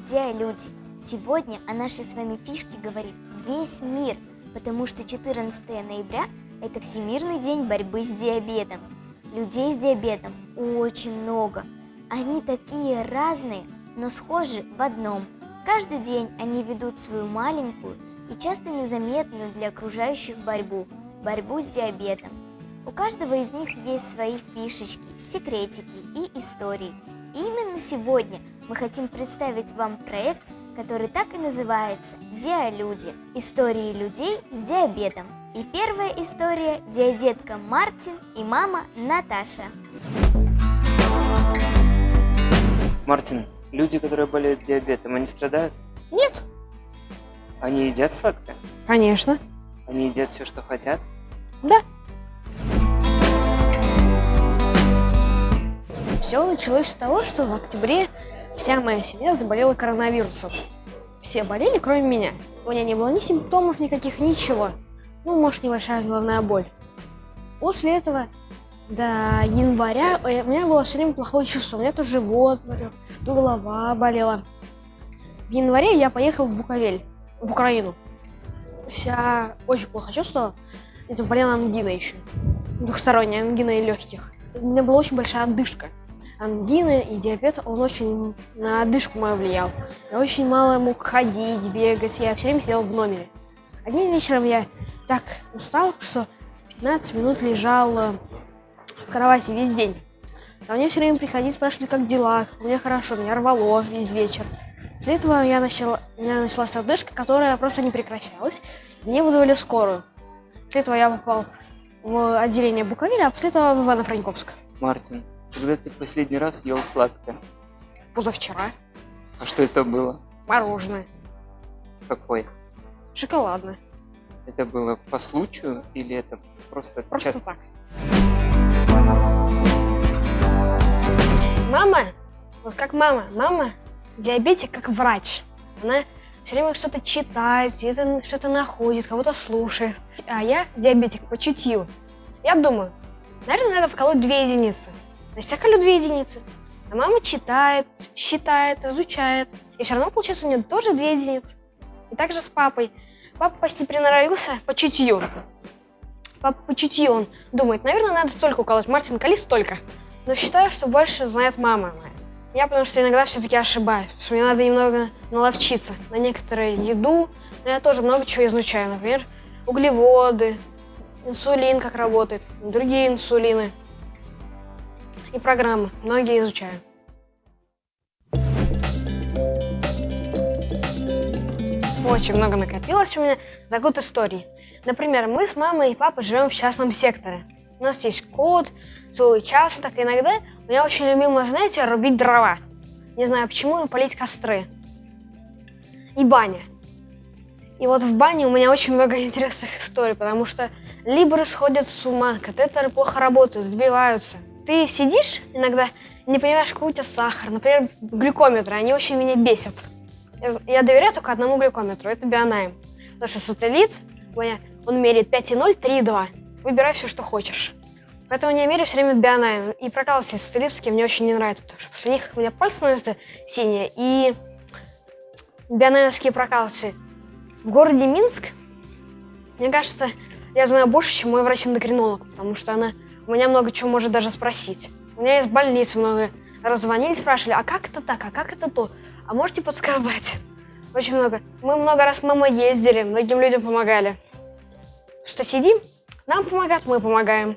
Диалюди. Сегодня о нашей с вами фишке говорит весь мир, потому что 14 ноября – это Всемирный день борьбы с диабетом. Людей с диабетом очень много. Они такие разные, но схожи в одном. Каждый день они ведут свою маленькую и часто незаметную для окружающих борьбу с диабетом. У каждого из них есть свои фишечки, секретики и истории. И именно сегодня мы хотим представить вам проект, который так и называется «Диалюди» – истории людей с диабетом. И первая история – диадетка Мартин и мама Наташа. Мартин, люди, которые болеют диабетом, они страдают? Нет. Они едят сладкое? Конечно. Они едят все, что хотят? Да. Все началось с того, что в октябре вся моя семья заболела коронавирусом. Все болели, кроме меня. У меня не было ни симптомов никаких, ничего. Ну, может, небольшая головная боль. После этого до января у меня было все время плохое чувство. У меня то живот болел, то голова болела. В январе я поехал в Буковель, в Украину. Я очень плохо чувствовала. И заболела ангина еще. Двухсторонняя ангина и легких. У меня была очень большая одышка. Ангина и диабет, он очень на одышку мою влиял. Я очень мало мог ходить, бегать, я все время сидел в номере. Одним вечером я так устал, что 15 минут лежал в кровати весь день. Ко мне все время приходили, спрашивали, как дела, как у меня хорошо, меня рвало весь вечер. После этого у меня началась одышка, которая просто не прекращалась. Мне вызвали скорую. После этого я попал в отделение Буковеля, а после этого в Ивано-Франковск. Мартин, когда ты последний раз ел сладкое? Позавчера. А что это было? Мороженое. Какое? Шоколадное. Это было по случаю или это просто Просто так. Мама, вот как мама диабетик как врач. Она все время что-то читает, где-то что-то находит, кого-то слушает. А я диабетик по чутью. Я думаю, наверное, надо вколоть 2 единицы. Значит, я колю 2 единицы. А мама читает, считает, изучает. И все равно, получается, у нее тоже 2 единицы. И также с папой. Папа почти приноровился по чутью. Папа по чутью, он думает, наверное, надо столько уколоть. Мартин, коли столько. Но считаю, что больше знает мама моя. Я потому что иногда все-таки ошибаюсь. Потому что мне надо немного наловчиться на некоторую еду. Но я тоже много чего изучаю. Например, углеводы, инсулин, как работает, другие инсулины. И программы. Многие изучаю. Очень много накопилось у меня за год истории. Например, мы с мамой и папой живем в частном секторе. У нас есть кот, свой участок. Иногда у меня очень любимо, знаете, рубить дрова. Не знаю почему, и полить костры. И баня. И вот в бане у меня очень много интересных историй, потому что либо сходят с ума, катетеры плохо работают, сбиваются. Ты сидишь иногда и не понимаешь, какой у тебя сахар. Например, глюкометры, они очень меня бесят. Я доверяю только одному глюкометру, это Bionime. Потому что сателлит, он меряет 5,0, 3,2. Выбирай все, что хочешь. Поэтому я меряю все время Bionime. И прокалывать эти сателлитовские мне очень не нравится, потому что после них у меня пальцы становятся синие. И бионаймовские прокалыватели. В городе Минск, мне кажется, я знаю больше, чем мой врач-эндокринолог, потому что она у меня много чего может даже спросить. У меня из больницы много раз звонили, спрашивали, а как это так, а как это то? А можете подсказать? Очень много. Мы много раз мама ездили, многим людям помогали. Что сидим, нам помогают, мы помогаем.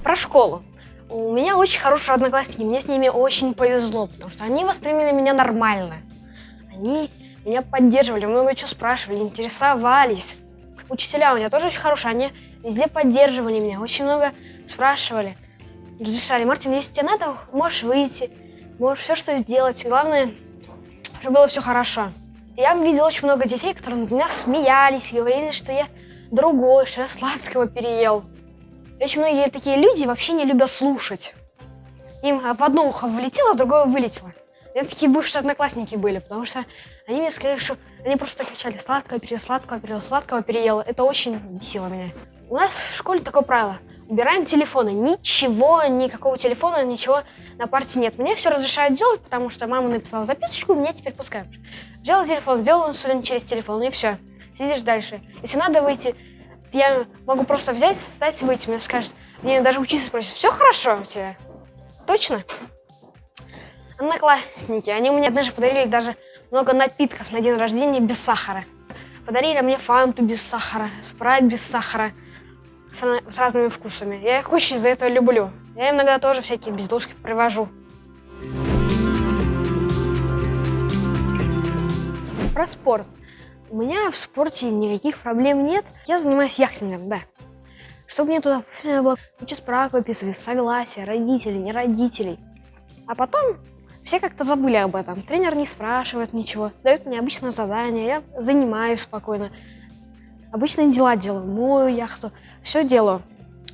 Про школу. У меня очень хорошие одноклассники, мне с ними очень повезло, потому что они восприняли меня нормально. Они меня поддерживали, много чего спрашивали, интересовались. Учителя у меня тоже очень хорошие, они везде поддерживали меня, очень много спрашивали. Разрешали, Мартин, если тебе надо, можешь выйти, можешь все что сделать. Главное, чтобы было все хорошо. Я видела очень много детей, которые на меня смеялись, говорили, что я другой, что я сладкого переел. И очень многие такие люди вообще не любят слушать. Им в одно ухо влетело, в другое вылетело. У меня такие бывшие одноклассники были, потому что они мне сказали, что они просто кричали сладкого переел, сладкого переел, сладкого переел. Это очень бесило меня. У нас в школе такое правило. Убираем телефоны. Ничего, никакого телефона, ничего на парте нет. Мне все разрешают делать, потому что мама написала записочку, меня теперь пускают. Взял телефон, ввел инсулин через телефон, и все. Сидишь дальше. Если надо выйти, я могу просто взять, встать, выйти. Мне скажут, мне даже учиться спросят, все хорошо у тебя? Точно? Одноклассники, они мне однажды подарили даже много напитков на день рождения без сахара. Подарили мне фанту без сахара, спрайт без сахара, с разными вкусами. Я их очень за это люблю. Я иногда тоже всякие безделушки привожу. Про спорт. У меня в спорте никаких проблем нет. Я занимаюсь яхтингом, да. Чтобы мне туда было куча справок выписывать, согласия, родителей, не родителей. А потом все как-то забыли об этом. Тренер не спрашивает ничего, дает мне обычное задание, я занимаюсь спокойно. Обычные дела делаю, мою яхту, все делаю.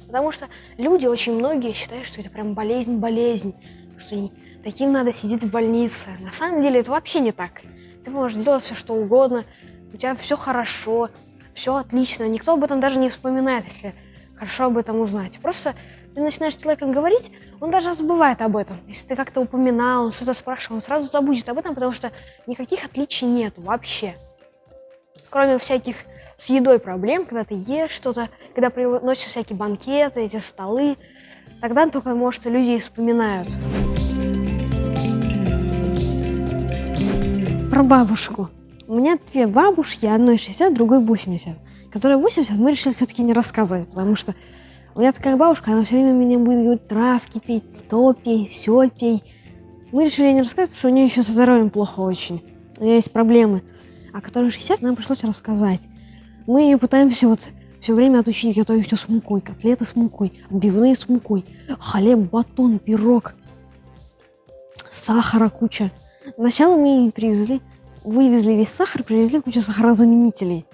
Потому что люди, очень многие считают, что это прям болезнь, что таким надо сидеть в больнице. На самом деле это вообще не так. Ты можешь делать все, что угодно, у тебя все хорошо, все отлично. Никто об этом даже не вспоминает, если хорошо об этом узнать. Просто ты начинаешь с человеком говорить, он даже забывает об этом. Если ты как-то упоминал, он что-то спрашивал, он сразу забудет об этом, потому что никаких отличий нет вообще. Кроме всяких с едой проблем, когда ты ешь что-то, когда приносят всякие банкеты, эти столы, тогда только, может, люди и вспоминают. Про бабушку. У меня две бабушки, одной 60, другой 80. Которой 80 мы решили все-таки не рассказывать, потому что у меня такая бабушка, она все время мне будет говорить травки пить, то пей, сё пей. Мы решили не рассказывать, потому что у нее еще со здоровьем плохо очень. У нее есть проблемы. А которой 60, нам пришлось рассказать. Мы ее пытаемся вот все время отучить готовить все с мукой. Котлеты с мукой, отбивные с мукой, хлеб, батон, пирог, сахара куча. Сначала мы вывезли весь сахар, привезли кучу сахарозаменителей.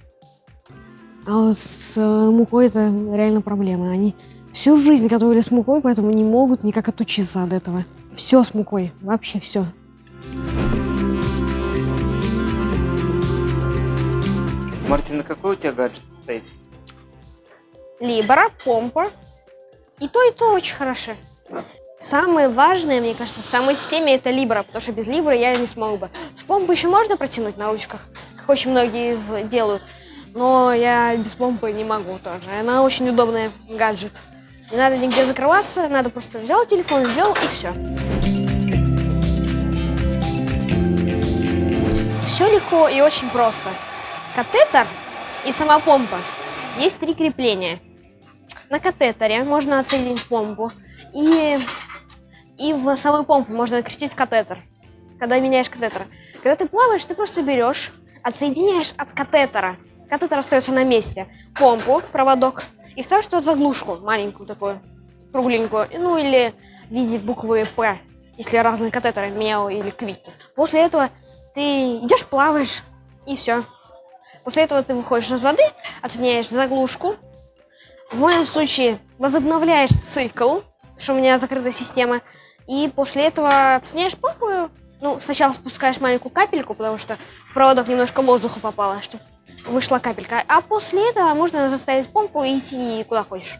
А вот с мукой это реально проблема. Они всю жизнь готовили с мукой, поэтому не могут никак отучиться от этого. Все с мукой, вообще все. Мартин, какой у тебя гаджет стоит? Либра, помпа. И то очень хорошо. Самое важное, мне кажется, в самой системе это Libra, потому что без Libra я не смог бы. С помпой еще можно протянуть на ручках, как очень многие делают, но я без помпы не могу тоже. Она очень удобный гаджет. Не надо нигде закрываться, надо просто взял телефон, ввел и все. Все легко и очень просто. Катетер и сама помпа. Есть 3 крепления. На катетере можно отсоединить помпу. И в самой помпе можно накрутить катетер, когда меняешь катетер. Когда ты плаваешь, ты просто берешь, отсоединяешь от катетера. Катетер остается на месте. Помпу, проводок, и ставишь туда заглушку маленькую такую, кругленькую, ну или в виде буквы «П», если разные катетеры, Мео или Квики. После этого ты идешь, плаваешь, и все. После этого ты выходишь из воды, отсоединяешь заглушку. В моем случае возобновляешь цикл, что у меня закрытая система, и после этого отсоединяешь помпу. Ну, сначала спускаешь маленькую капельку, потому что в проводок немножко воздуха попало, чтобы вышла капелька. А после этого можно заставить помпу и идти куда хочешь.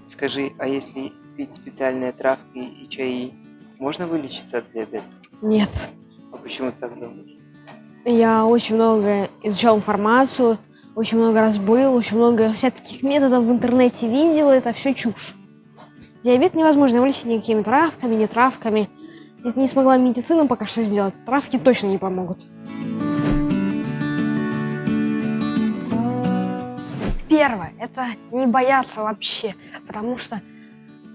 Скажи, а если пить специальные травки и чаи, можно вылечиться от диабета? Нет. А почему ты так думаешь? Я очень много изучал информацию, очень много раз был, очень много всяких методов в интернете видел, это все чушь. Диабет невозможно вылечить никакими травками, не травками. Это не смогла медицина пока что сделать. Травки точно не помогут. Первое – это не бояться вообще, потому что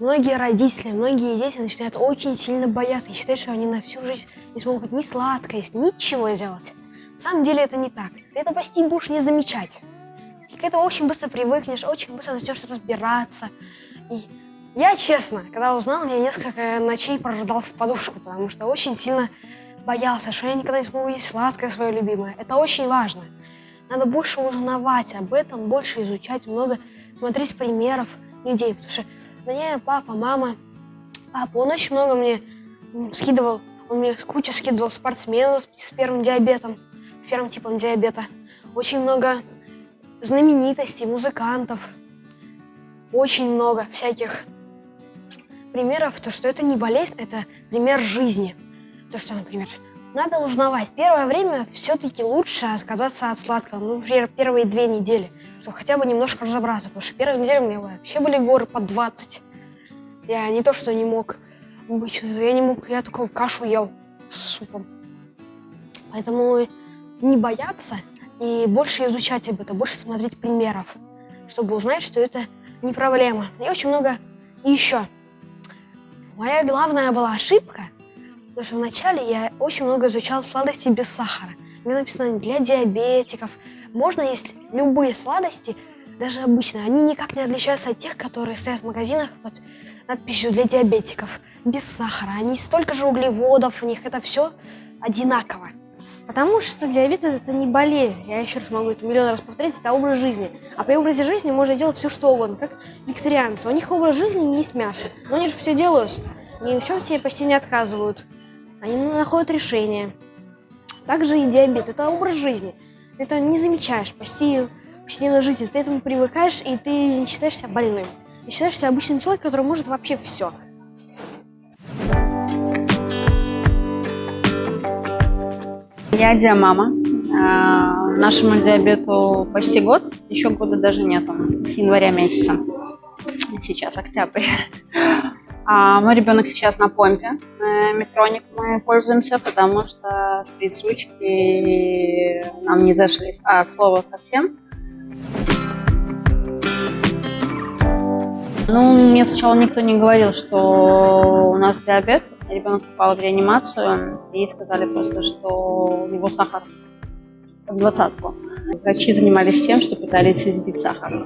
многие родители, многие дети начинают очень сильно бояться и считают, что они на всю жизнь не смогут ни сладкое есть, ничего сделать. На самом деле это не так. Ты это почти будешь не замечать. Ты к этому очень быстро привыкнешь, очень быстро начнешь разбираться. И я, честно, когда узнал, я несколько ночей прорыдал в подушку, потому что очень сильно боялся, что я никогда не смогу есть сладкое свое любимое. Это очень важно. Надо больше узнавать об этом, больше изучать, много смотреть примеров людей, потому что мне папа, мама, он очень много мне скидывал, он мне кучу скидывал спортсменов с первым диабетом, с первым типом диабета. очень много знаменитостей, музыкантов, очень много всяких примеров, то, что это не болезнь, это пример жизни. То, что, например, надо узнавать. Первое время все-таки лучше отказаться от сладкого. Ну, например, первые 2 недели, чтобы хотя бы немножко разобраться. Потому что первые недели у меня вообще были горы под 20. Я не то, что не мог обычно, я не мог, я такую кашу ел с супом. Поэтому не бояться и больше изучать об этом, больше смотреть примеров, чтобы узнать, что это не проблема. И очень много еще. Моя главная была ошибка, потому что вначале я очень много изучал сладости без сахара. Мне написано для диабетиков. Можно есть любые сладости, даже обычные. Они никак не отличаются от тех, которые стоят в магазинах под надписью для диабетиков. Без сахара. Они столько же углеводов, у них это все одинаково. Потому что диабет это не болезнь. Я еще раз могу это миллион раз повторить, это образ жизни. А при образе жизни можно делать все, что угодно, как вегетарианцы. У них образ жизни не есть мясо. Но они же все делают. Ни в чем себе почти не отказывают. Они находят решение. Также и диабет. Это образ жизни. Ты это не замечаешь почти в повседневной жизни. Ты к этому привыкаешь, и ты не считаешь себя больным. Ты считаешь себя обычным человеком, который может вообще все. Я диамама. Нашему диабету почти год, еще года даже нету, с января месяца. Сейчас октябрь. Мой ребенок сейчас на помпе. Метроник мы пользуемся, потому что шприц-ручки нам не зашлись от слова совсем. Мне сначала никто не говорил, что у нас диабет. Ребенок попал в реанимацию и сказали просто, что у него сахар в 20-ку. Врачи занимались тем, что пытались избить сахар.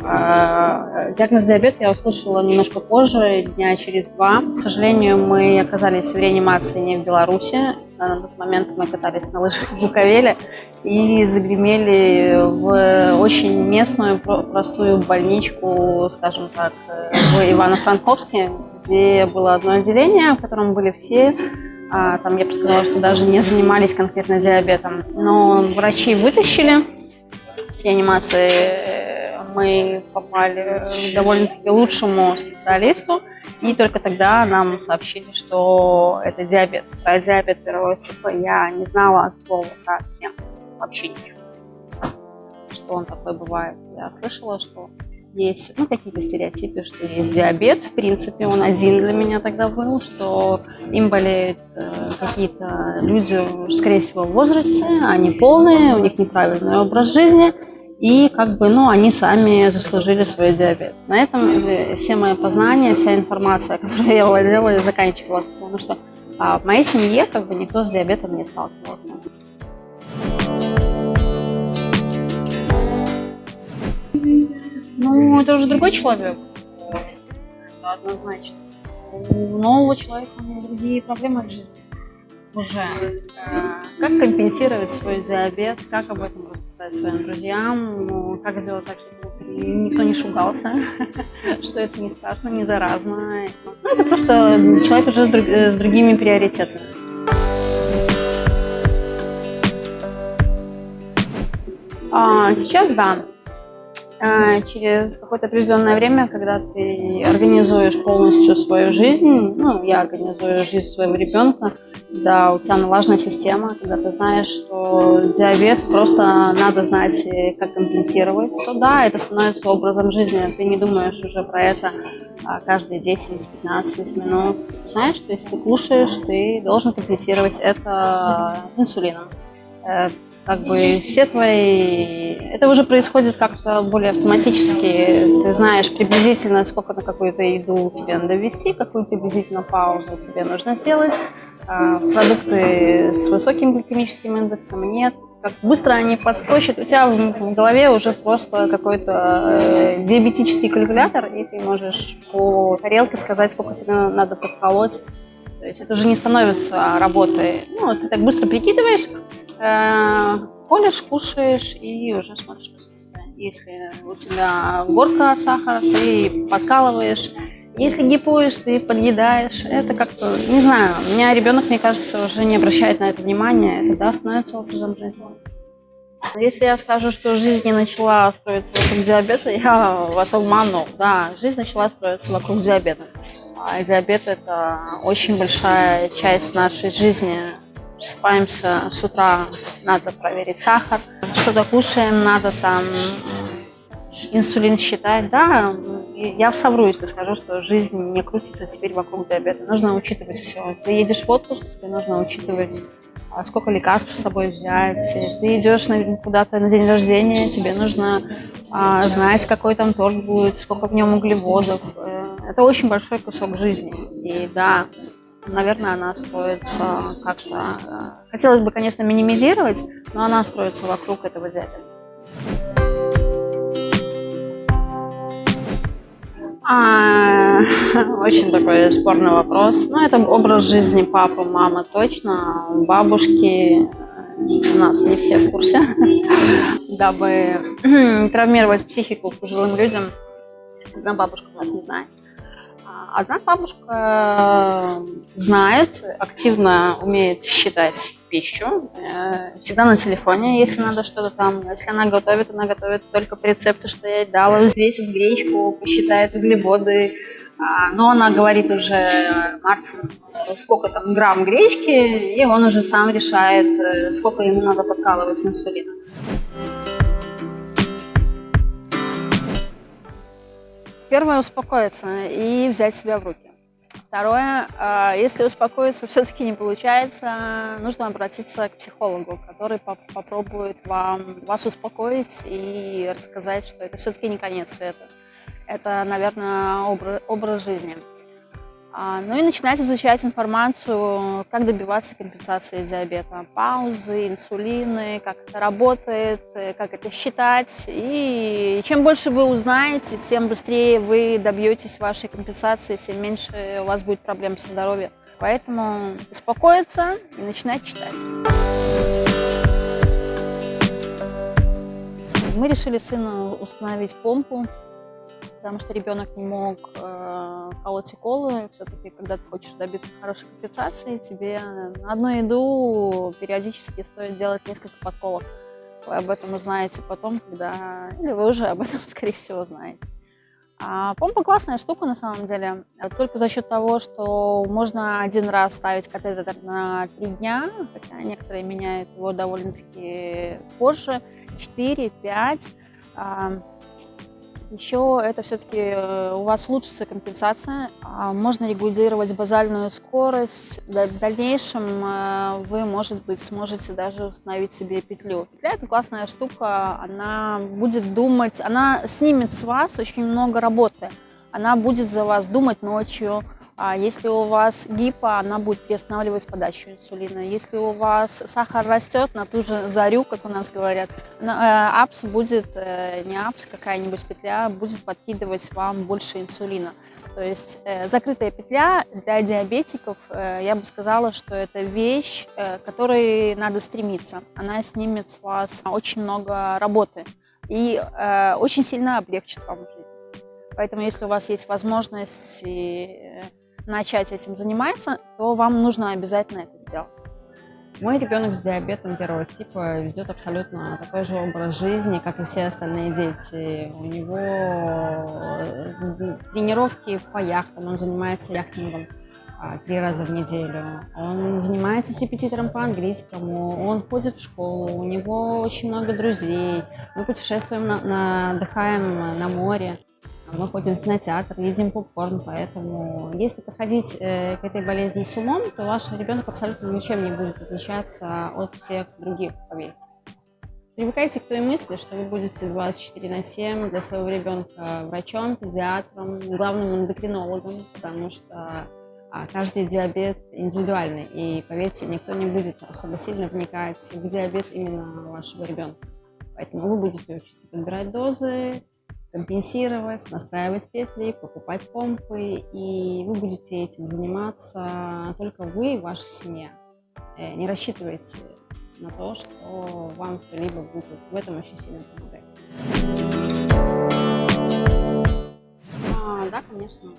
Диагноз диабет я услышала немножко позже, дня через 2. К сожалению, мы оказались в реанимации не в Беларуси. На тот момент мы катались на лыжах в Буковеле и загремели в очень местную, простую больничку, скажем так, в Ивано-Франковске, где было одно отделение, в котором были все. Там я бы сказала, что даже не занимались конкретно диабетом. Но врачи вытащили с реанимации. Мы попали к довольно-таки лучшему специалисту. И только тогда нам сообщили, что это диабет. Про диабет первого типа я не знала от слова совсем. Вообще ничего. Что он такой бывает. Я слышала, что есть какие-то стереотипы, что есть диабет. В принципе, он один для меня тогда был, что им болеют какие-то люди, скорее всего, в возрасте, они полные, у них неправильный образ жизни, и они сами заслужили свой диабет. На этом все мои познания, вся информация, которую я владела, заканчивалась, потому что в моей семье никто с диабетом не сталкивался. Это уже другой человек, это однозначно. У нового человека другие проблемы в жизни уже. Как компенсировать свой диабет, как об этом рассказать своим друзьям, как сделать так, чтобы никто не шугался, что это не страшно, не заразно. Это просто человек уже с другими приоритетами. Сейчас да. Через какое-то определенное время, когда ты организуешь полностью свою жизнь, я организую жизнь своего ребенка, когда у тебя налажена система, когда ты знаешь, что диабет, просто надо знать, как компенсировать, то да, это становится образом жизни, ты не думаешь уже про это каждые 10-15 минут. Знаешь, что если ты кушаешь, ты должен компенсировать это инсулином. Все твои... Это уже происходит как-то более автоматически. Ты знаешь приблизительно, сколько на какую-то еду тебе надо ввести, какую приблизительно паузу тебе нужно сделать. Продукты с высоким гликемическим индексом нет. Как быстро они подскочат. У тебя в голове уже просто какой-то диабетический калькулятор, и ты можешь по тарелке сказать, сколько тебе надо подколоть. То есть это уже не становится работой. Ты так быстро прикидываешь, колешь, кушаешь и уже смотришь по состоянию. Если у тебя горка сахара, ты подкалываешь. Если гипуешь, ты подъедаешь. Это как-то, не знаю, у меня ребенок, мне кажется, уже не обращает на это внимания. Это, да, становится образом жизни. Если я скажу, что жизнь не начала строиться вокруг диабета, я вас обману. Да, жизнь начала строиться вокруг диабета. А диабет – это очень большая часть нашей жизни. Просыпаемся с утра, надо проверить сахар, что-то кушаем, надо там инсулин считать. Да, я совру, если скажу, что жизнь не крутится теперь вокруг диабета. Нужно учитывать все. Ты едешь в отпуск, тебе нужно учитывать, сколько лекарств с собой взять. Ты идешь куда-то на день рождения, тебе нужно знать, какой там торт будет, сколько в нем углеводов. Это очень большой кусок жизни. И да, наверное, она строится как-то... Хотелось бы, конечно, минимизировать, но она строится вокруг этого диабета. Очень такой спорный вопрос. Ну, это образ жизни папы, мамы точно. Бабушки у нас не все в курсе. Дабы не травмировать психику пожилым людям, одна бабушка у нас не знает. Одна бабушка знает, активно умеет считать пищу, всегда на телефоне, если надо что-то там. Если она готовит только по рецепту, что я ей дала, взвесит гречку, посчитает углеводы. Но она говорит уже Мартину, сколько там грамм гречки, и он уже сам решает, сколько ему надо подкалывать инсулина. Первое – успокоиться и взять себя в руки. Второе, если успокоиться все-таки не получается, нужно обратиться к психологу, который попробует вас успокоить и рассказать, что это все-таки не конец света. Это, наверное, образ жизни. Ну и начинать изучать информацию, как добиваться компенсации диабета. Паузы, инсулины, как это работает, как это считать. И чем больше вы узнаете, тем быстрее вы добьетесь вашей компенсации, тем меньше у вас будет проблем со здоровьем. Поэтому успокоиться и начинать читать. Мы решили сыну установить помпу, потому что ребенок не мог колоть уколы. Все-таки, когда ты хочешь добиться хорошей компенсации, тебе на одну еду периодически стоит делать несколько подколок. Вы об этом узнаете потом, или вы уже об этом, скорее всего, знаете. Помпа классная штука на самом деле. Только за счет того, что можно один раз ставить катетер на 3 дня, хотя некоторые меняют его довольно-таки позже, 4, 5. Еще это все-таки у вас улучшится компенсация, можно регулировать базальную скорость. В дальнейшем вы, может быть, сможете даже установить себе петлю. Петля – это классная штука, она будет думать, она снимет с вас очень много работы. Она будет за вас думать ночью. Если у вас гипо, она будет приостанавливать подачу инсулина. Если у вас сахар растет на ту же зарю, как у нас говорят, АПС будет, не АПС, какая-нибудь петля, будет подкидывать вам больше инсулина. То есть закрытая петля для диабетиков, я бы сказала, что это вещь, к которой надо стремиться. Она снимет с вас очень много работы и очень сильно облегчит вам жизнь. Поэтому если у вас есть возможность начать этим заниматься, то вам нужно обязательно это сделать. Мой ребенок с диабетом первого типа ведет абсолютно такой же образ жизни, как и все остальные дети. У него тренировки по яхтам, он занимается яхтингом 3 раза в неделю. Он занимается репетитором по английскому, он ходит в школу, у него очень много друзей. Мы путешествуем, отдыхаем на море. Мы ходим в кинотеатр, едим попкорн, поэтому если подходить к этой болезни с умом, то ваш ребенок абсолютно ничем не будет отличаться от всех других, поверьте. Привыкайте к той мысли, что вы будете 24/7 для своего ребенка врачом, педиатром, главным эндокринологом, потому что каждый диабет индивидуальный, и поверьте, никто не будет особо сильно вникать в диабет именно вашего ребенка. Поэтому вы будете учиться подбирать дозы, компенсировать, настраивать петли, покупать помпы, и вы будете этим заниматься только вы и ваша семья. Не рассчитывайте на то, что вам кто-либо будет в этом очень сильно помогать. Да, конечно,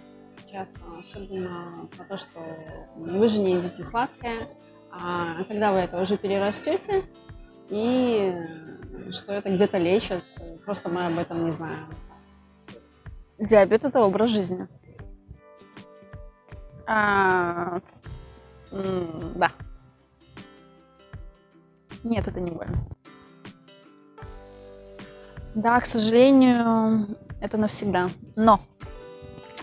часто, особенно про то, что вы же не едите сладкое, а когда вы это уже перерастете, и что это где-то лечат, просто мы об этом не знаем. Диабет – это образ жизни. Да. Нет, это не больно. Да, к сожалению, это навсегда. Но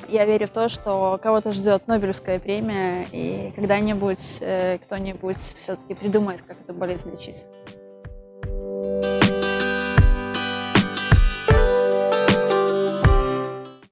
я верю в то, что кого-то ждет Нобелевская премия, и когда-нибудь кто-нибудь все-таки придумает, как эту болезнь лечить.